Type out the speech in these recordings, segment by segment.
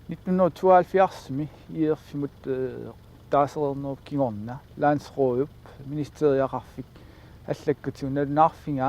1972 iirfimut taasernernerp kingorna Landsrådet ministeriaqarfik allakkutunalnaarfinga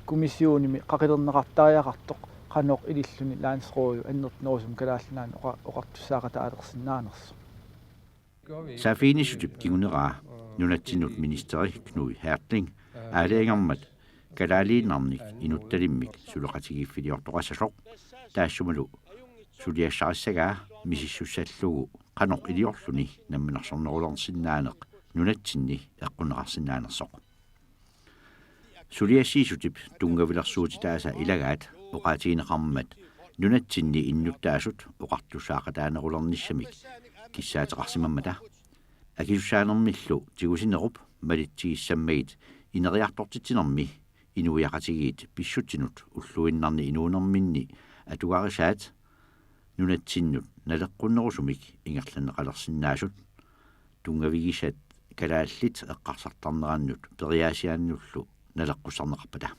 kommissionimi qaqilerneqartariaqartoq qanoq ililluni Landsrådet annertnerusum kalaallinaan oqartussaaqata alersinnaanersu Safinisutip kingunera nunatsinut ministeri Knud Hertling aaleangermat kalaaliinarnik inuttalimmik suleqatigiffiliortoqassasoq taassumalu suliassarисsaгаа misissussallugu qanoq iliorluni namminersornerulornsinnaaneq nunatsinni eqqunneqarsinnaanersoq suliassiisutip tungavilersuutitaasa ilagaat oqaatiineqarmat nunatsinni innuttaasut oqartussaaqataanerulernissamik kissaateqarsimammata akisussaanermillu tigusinerup malittigissammagit ineriartortitsinermi inuiaqatigiit pissutsinut ulluinnarni inuunerminni atuarisaat nunatsinnut naleqqunnerusumik ingerlaneqalersinnaasut tungavigisat kalaallit eqqarsartarnerannut periaasiaannullu naleqqusarneqarpata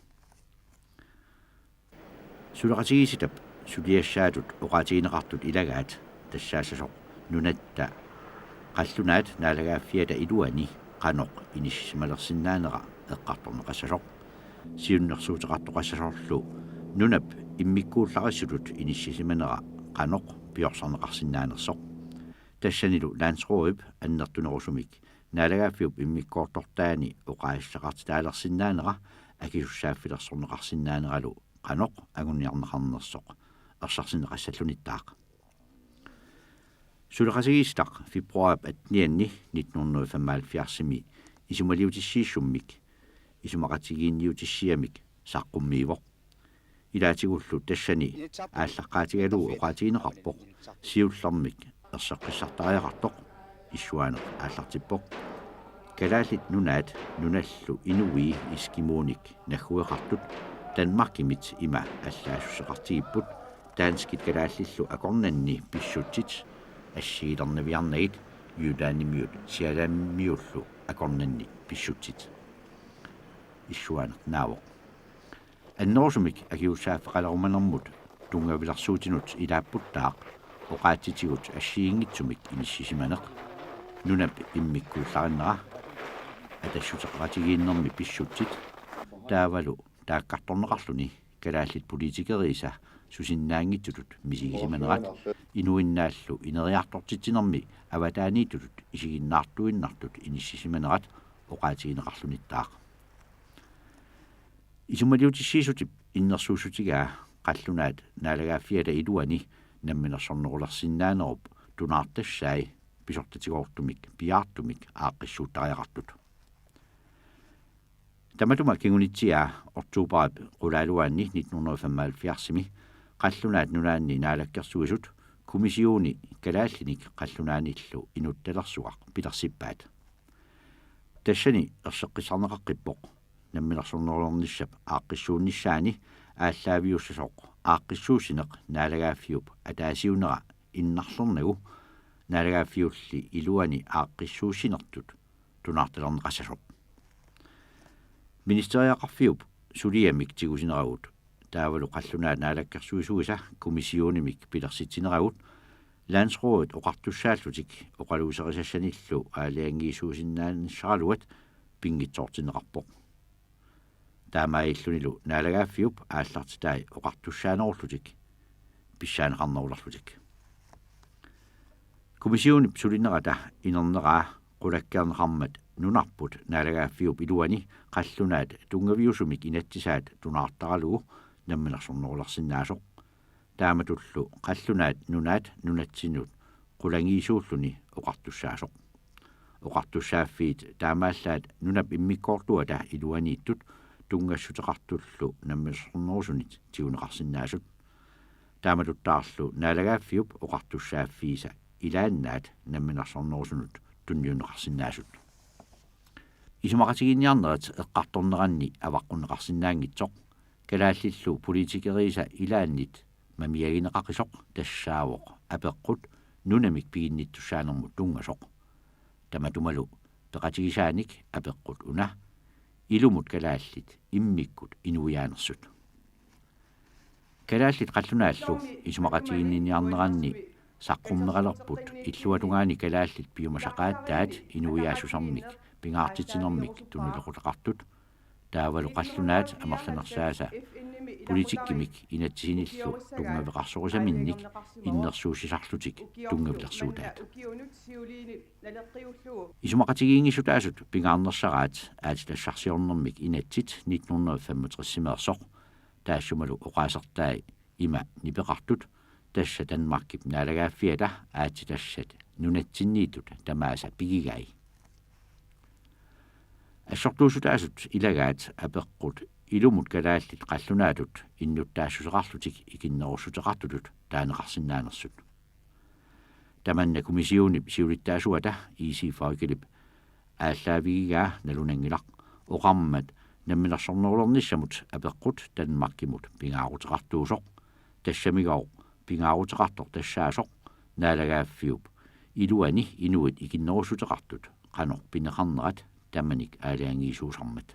suleqatigisitap suliassaatut oqaatiineqartut ilagaat тассаасасоқ нунатта қаллунаат наалагааффиата илуани қаноқ иниссималерсиннаанера эққарторнеқассасоқ сиуннерсуутеқартоқассасорлу нунап иммиккууллариссутут иниссисиманера қаноқ пиорсарнеқарсиннаанерсоқ тассанилу Landsrådet аннертунерусумик наалагааффиуп иммиккоортортаани оқаассақартитаалерсиннаанера акисуссааффилерсорнеқарсиннаанералу қаноқ агунниарнеқарнерсоқ ерсарсинеқассаллуниттаақ Suleqasigiistaq februarip atnianni 1975 isumaliutissiissummik isumaqatigiinniutissiamik saqqummiivoq ilaatigullu tassani ааllaqqaatigaluu oqaatiineqarpoq siullermik erseqqissartariaqartoq issuaaneq aallartippoq kalaallit nunaat nunallu inuii iskimuunik naggueqartut Danmarkimit ima allaasusseqartigipput taanskit kalaallillu akornanni pissutsit ассигилернавиарнагит юдааннимиут сиалааммиуллу акорнанни писсутсит иссуанер наавоқ аннерусумик акиуссааффеқалеруманермут тунгавиларсуутинут илааппуттаақ оқаатитигут ассиингитсумик иниссисиманеқ нунап иммиккууллариннера атассутеқаратигииннерми писсутсит таавалу тааккарторнеқарлуни калааллит политикериса сусиннаангитсутут мисигисиманерат инуиннааллу инериартортитсинерми аватааниитутут исигиннаартуиннартут иниссисиманерат оqaатигинеқарлуниттаақ исумалиутиссиисутип иннерсуусутигаа қаллунаат наалагааффиала илуани намминерсорнерулерсиннаанеруп тунаартассаи писортатигоортумик пиаартумик ааққиссууттариақартут таматума кингунитсиаа октообарп qulaaluaanni 1975 qallunaat nunaanni naalakkersuisut kommissiooni kalaallinik qallunaanillu inuttalersuaq pilersippaat tassani erseqqisarneqaqqippoq namminersornerulernissap aaqqissuunnissaani ааллаавиуссасоқ ааққиссуусинеқ наалагааффиуп атаасиунера иннарлернагу наалагааффиулли илуани ааққиссуусинертут тунаарталернеқассасоқ министериақарфиуп сулиамик тигусинерагут таавалу қаллунаа наалаккерсуисуиса комиссионимик пилерситсинерагут Landsrådet оқартуссааллутик оқалуусерисассаниллу аалиангиисуусиннаанссаралуат пингитсоортинеқарпоқ таамаиллунилу наалагааффиуп ааллартитаи оқартуссаанеруллутик писсаанеқарнерулерлутик комиссионип сулинерата инернераа qulakkeerneqarmat nunarput naalagaaффиуп илуани qallunaat tungavиусумик inatsisаат tunaartaralugu намминерсорнерулерсиннаасоқ тааматуллу qallunaat nunaat nunatsinut qulangiisuulluni oqartussaasоқ oqartussaaффиит таамааллаат нунап иммиккоортуата илуанииттут тунгассутеқартуллу намминерсорнерусунит тигунеқарсиннаасут тааматуттаарлу наалагааффиуп oqartussaaффииса илааннаат намминерсорнерусунут tunniunneqarsinnaasut isumaqatiginiarnerat eqqartorneranni avaqqunneqarsinnaangitsoq kalaallillu politikeriisa ilaannit mamiagineqaqisoq tassaavoq apeqqut nunamik piginnittussaanermut tungasoq tamatumalu peqatigisaanik apeqqut una ilumut kalaallit immikkut inuiaanersut kalaallit qallunaallu isumaqatiginniarneranni саққуммеқалерпут иллуатунгаани калааллит пиумасақааттаат инуиаасусармик пингаартитинэрмик тунулеқутеқартут таавалу қаллунаат амерланерсааса политиккимик инатсиниллу тунгавеқарсорисаминник иннерсуусисарлутик тунгавилерсуутаат исумақатигиингисутаасут пингаарнерсараат аатилассарсиорнэрмик инатсит 1965 таассумалу оқаасертаи има нипеқартут тасса Данмаркип наалагааффиата аатилассат нунатсинниитут тамааса пигигай ассортуусутаасут илагаат апеққут илумут калааллит қаллунаатут иннуттаассусеқарлутик икиннеруссутеқартутут таанеқарсинаанерсут таманна комиссионип сиулиттаасуата ИСИ-фаукилип ааллаавигигаа налунангилақ оқармат намминерсорнерулерниссамут апеққут Данмаркимут пингаарутеқартуусоқ тассамигоо пингаарутеқартор тассаасоқ наалагааффиуп илуани инуит икиннеруссутеқартут қанор пинеқарнерат таманик аалаангиисуусармат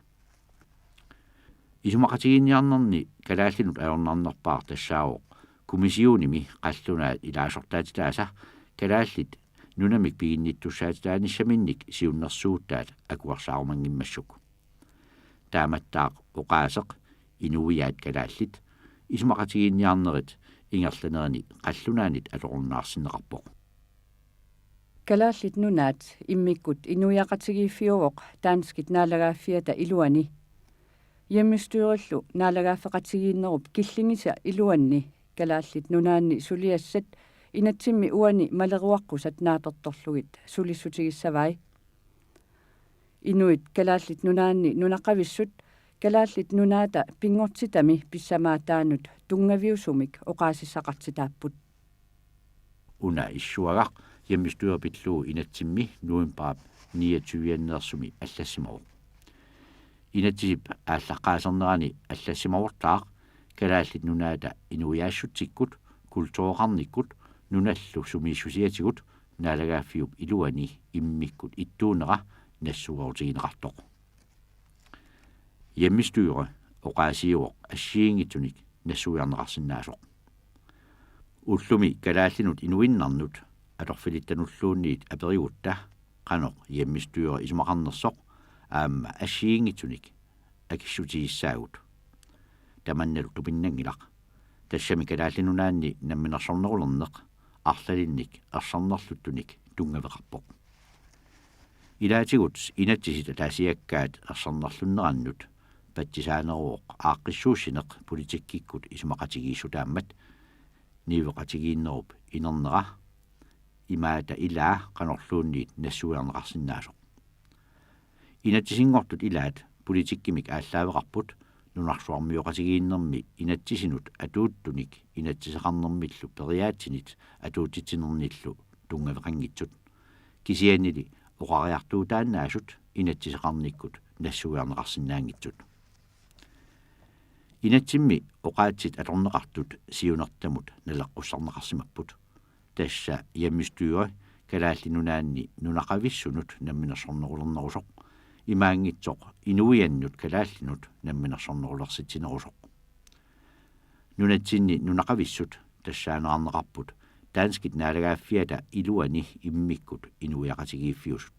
исумақатигинниарнерни калааллинут аёрнарнерпаар тассаавоқ комиссионими қаллунаат илаасортаатилааса калааллит нунамик пигинниттуссаатилааниссаминник сиуннерсууттаат акуарсаарумангиммассук тааматтаақ оқаасеқ инуиаат калааллит исумақатигинниарнерит ингерланерни қаллунаанит алоруннаарсинеқарпоқ калааллит нунаат иммиккут инуиақатигииффиувоқ таанскит наалагааффиата илуани яммистуериллу наалагааффеқатигииннеруп киллингиса илуанни калааллит нунаанни сулиассат инатсимми уани малеруаққусат наатертторлугит сулиссутигиссавай инуит калааллит нунаанни нунақависсут калааллит нунаата пингортитами писсамаатаанут тунгавиусумик оқаасиссақартитааппут уна иссуагақ яммистуерпиллуу инатсимми нуимпаап 29-нерсуми аллассимавоқ инатсип ааллаққаасернерани аллассимавортаақ калааллит нунаата инуиаассутсиккут культуоқарниккут нуналлу сумииссусиатигут наалагааффиуп илуани иммиккут иттуунера нассугаутигинеқартоқ яммистуера оқаасиуоқ ассиингитсуник нассуярнеқарсинаасоқ уллуми калааллинут инуиннарнут аторфилиттануллуунниит аперигутта қаноқ яммистуера исумақарнерсоқ аама ассиингитсуник акиссутигиссаагут таманналу тупиннангилақ тассами калааллинунаанни намминерсорнерулернеқ арлалинник ерсарнерлуттуник тунгавеқарпоқ илаатигут инатсисита таасиаккаат ерсарнерлуннераннут паттисаанеруоқ ааққиссуусинеқ политиккиккут исумақатигииссутааммат нивеқатигииннеруп инернера имаата илаа қанорлуунниит нассуярнеқарсинаасоқ инатсисингортут илаат политиккимик ааллаавеқарпут нунарсуармиоқатигииннэрми инатсисинут атууттуник инатсисеқарнэрмиллу периаатсинит атуутитсинерниллу тунгавеқангитсут кисианили оқариартуутааннаасут инатсисеқарниккут нассуярнеқарсинаангитсут инатсимми оқаатсит алорнеқартут сиунертамут налеққуссарнеқарсимаппут тасса яммистуйо калааллинунаанни нунақависсунут намминерсорнерулернерусоқ имаангитсоқ инуианнут калааллинут намминерсорнерулерситсинерусоқ нунатсинни нунақависсут тассаанеқарнеқарпут таанскит наалагааффиата илуани иммиккут инуиақатигииффиусут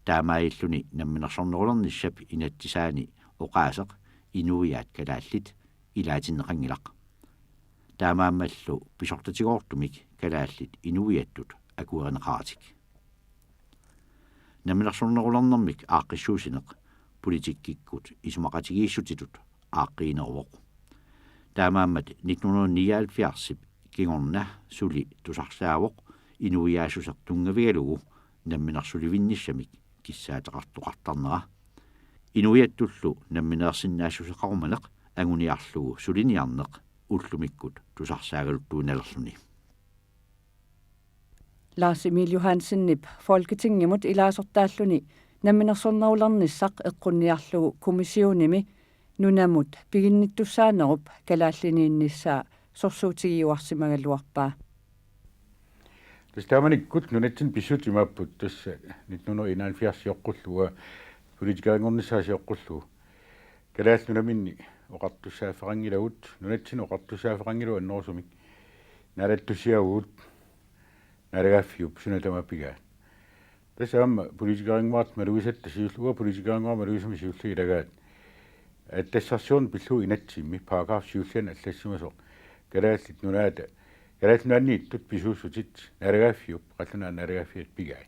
таамаиллуни намминерсорнерулерниссап инатсисаани оқаасеқ инуиаат калааллит илаатиннеқангилақ таамааммаллу писортатигоортумик калааллит инуиаттут акуернеқаратик намминерсорнерулернэрмик ааққиссуусинеқ политиккиккут исумақатигииссутитут ааққиинеруоқ таамааммат 1979 кигорна сули тусарсаавоқ инуиаасусеқ тунгавигалугу намминерсуливинниссамик киссаатеқартоқартарнера инуиаттуллу намминеерсиннаассусеқаруманеқ агуниарлугу сулиниарнеқ уллумиккут тусарсаагалуттууналерлуни Lars Emil Johansenip Folketingemut ilaasортааллуни намминерсорнерулерниссақ эққунниарлугу комиссионими нунамут пигинниттуссаанеруп калааллинииннissaa сорсуутигиуарсимагалуарпаа тастааманиккут нунатсин писсутимааппут тасса 1971 йоққуллуа политикаангорнissaасиоққуллугу калааллунаминни оқартуссааферангилагут нунатсин оқартуссааферангилу аннерусумик налаттуссиагуут нарагааффиуп сунатамаппигаа тасаама политикаангуарт малуисатта сиуллуа политикаангуар малуисами сиуллуги лагаат аттассарсуун пиллу инатсимми параграф сиуллана аллассимасо калааллит нунаата калаалнуаннииттут писууссутит нарагааффиуп қаллунаа нарагааффиат пигаа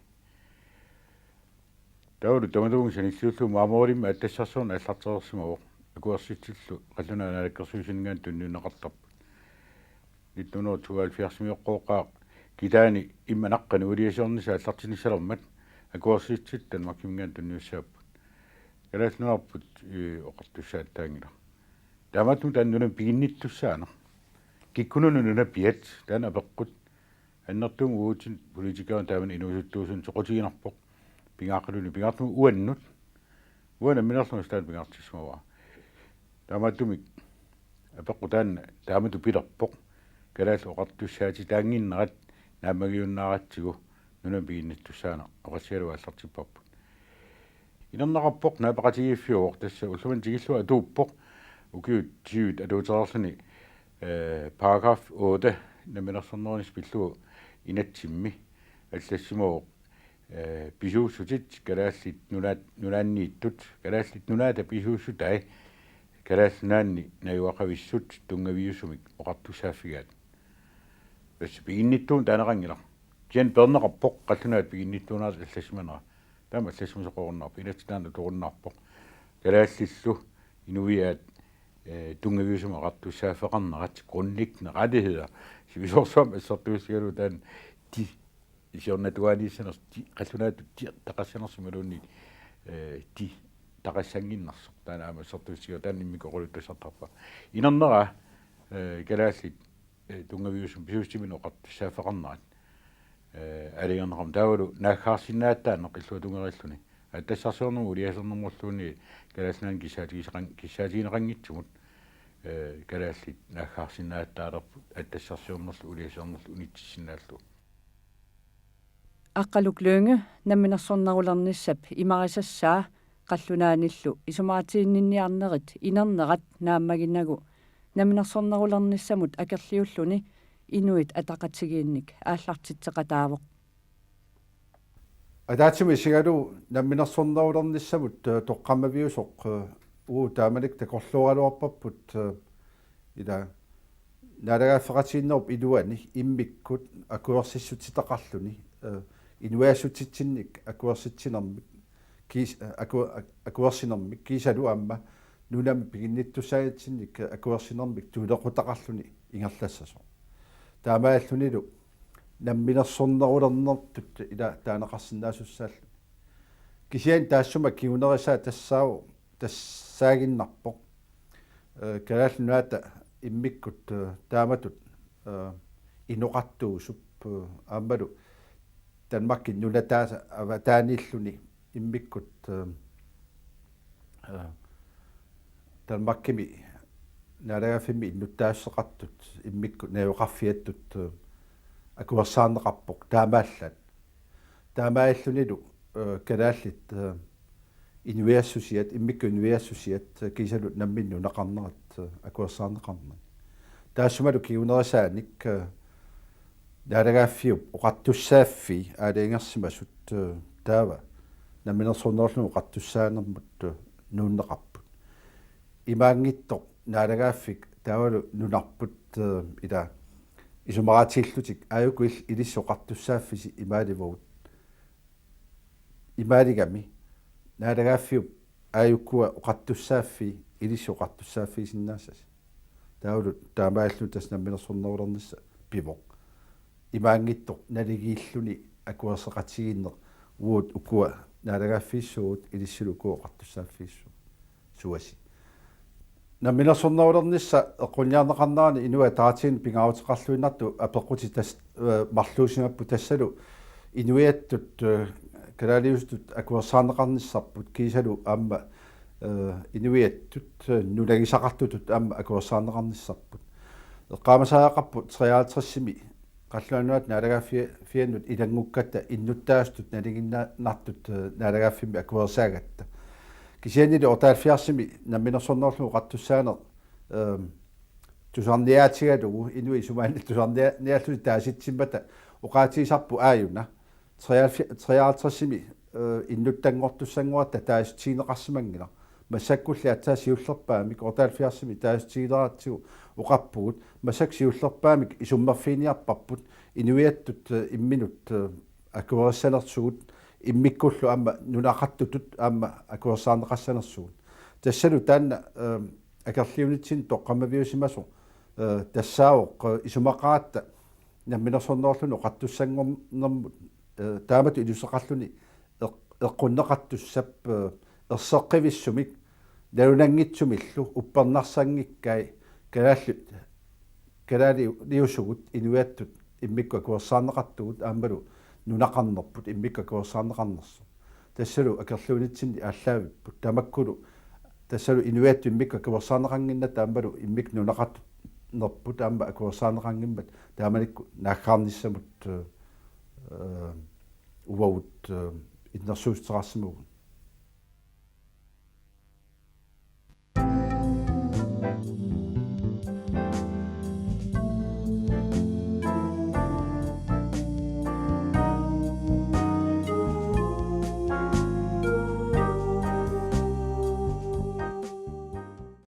тауру тамадуун саниллууллу маамоорим аттассарсуун аллартерерсимавоқ акуарситсиллу қаллунаа налаккерсуисингаан туннунеқартарпут 1972 миоққоқаа китаани имманаққани улиасиорниса аллартиниссалермат акуарситсит танмаккимгаан туннуссааппут калаалнуарпут оқартуссааттаангила тамату таннуна пигинниттуссаана киккунуну нуна пиат таана апеққут аннертум уутин политикаан тааман инуусуттуусун соқутигинарпоқ пингаақалуни пингаартум уаннут уана минерлун стаат пингаартиссмава тааматумик апеққутаан таамату пилерпоқ калаал оқартуссаати таангиннерат наамагиуннааратсигу нуна пигинниттуссаана оқассиалуа аллартиппарпут инернеқарпоқ наапақатигииффиуоқ тасса уллуман тигиллуа атууппоқ укиут тиут алуутерерлуни параграф 8 наминерсернерунис пиллуу инатсимми аллассимоо писууссутит калааллит нунааннииттут калааллит нунаата писууссутай калааллунаанни наюақависсут тунгавиусумик оқартусааффигаат бэс пигинниттуун таанерангила киан пернеқарпоқ қаллунаат пигинниттуунаат аллассиманера таама аллассимасоқорнарпа инатситаана торуннарпоқ калааллиллу инуиаат тунгавиусум оқартусаафеқарнерат grundlæggende rettigheder сивисорсуам ассертуусигалу таан ти исиорнатуаниссанерс ти қаллунаату ти тақассанерсималуунни ти тақассангиннарсо таана ассертуусига таан иммикоқулуттусартарпа инернера калааллит тунгавиусум писуустимин оқартусаафеқарнерат алиернерам таавалу наахаарсинааттаанеқ иллуа тунгериллуни аттассарсуорнуму улиасернэрмуллууни калаалнаан кисаатигинеқангитсумут калааллит наахаарсинааттаалерпут аттассарсуорнерлу улиасернерлу унитсиннааллу аққалуклуунга намминерсорнарулерниссап имарисассаа қаллунааниллу исумаатииннинниарнерит инернерат нааммагиннагу намминерсорнарулерниссамут акерлиуллуни инуит атақатигиинник ааллартитсеқатаавоқ адаатсими сигалу намминерсорнарулерниссамут тоққаммавиусоқ таамалик такорлуаралуарпаппут ида налагааффеқатииннеруп илуани иммиккут акуерсиссутитақарлуни инуаасутитсинник акуерситсинермик кис акуерсинермик кисалу амма нунами пигинниттусаатсинник акуерсинермик тулеқутақарлуни ингерлассасо таамааллунилу намминерсорнарулернэртут ила таанеқарсинаасуссааллу кисиан таассума киунерисаа тассаау тассаагиннарпоқ калаалнуата иммиккут тааматут иноқартуусуп аамалу танмаккин нулатааса аватааниллуни иммиккут танмаккими налагафими иннуттаассеқартут иммиккут наёқарфиаттут акуерсаарнеқарпоқ таамааллат таамааллунилу калааллит инуиассусиат иммикку инуиассусиат кисалу намминну нақарнерат акуерсаарнеқарна таассумалу киунерисааник налагааффиуп оқартуссааффи аалиингерсимасут таава намминерсорнерлуну оқартуссаанермут нууннеқарпут имаангиттоқ налагааффик таавалу нунарпут ила исумаратииллутик аюкуил илиссоқартуссааффиси имааливогут имаалигами налагааффиуп аюккуа оқартуссааффи илиссоқартуссааффи синнаассас таавалу таамааллу тас намминерсорнерулернисса пивоқ имаангиттоқ налигииллуни акуерсеқатигиннер уут укуа налагааффиссуут илиссулукуа оқартуссааффиссу суаси намминерсорнерулернисса эққунниарнеқарнерани инуа таатиин пингаавутеқарлуиннарту апеққути тас марлуусимаппу тассалу инуиаттут калаалиустут акуерсаарнеқарниссарпут кисалу аама инуиаттут нулагисақартутут аама акуерсаарнеқарниссарпут эққаамасаақарпут 53-сими қаллуануат налагааффианнут илангуккатта иннуттаастут налигиннартут налагааффими акуерсаагатта кисианили отаалфиарсими намминерсорнерлу қаттуссаанер тусарниаатигалугу инуи сумаани тусарниааллуни тааситсиммата uqaatiisarpu aayuna 53-imi innuttangortussangуатта тааситиинеқарсимангила масаккулли атсаасиуллерпаамик 78-ими тааситиилератсигу уқарпугут масаксиуллерпаамик исуммерфиниарпарпут инуиаттут имминут акуассанерсугут иммиккуллу аама нунақартутут аама акуассаарнеқассанерсугут тассалу таанна акерлиунитсин тоққамавиусимасо тассаавоқ исумақаатта намминерсорноорлуну оқаттуссангорнэрмут таамату илусеқарлуни эққуннеқартуссап ерсеққивиссумик налунангитсумиллу уппернарсангиккай калаалиусугут инуиаттут иммикку акуерсаарнеқартугут аамалу нунақарнерпут иммикку акуерсаарнеқарнерсу тассалу акерлуунитсинни ааллаавиппут тамаккулу тассалу инуиатту иммикку акуерсаарнеқангинна таамалу иммик нунақарнерпут таама акуерсаарнеқангиммат таамаликку наахаарниссамут уваут иннерсуустерарсимугу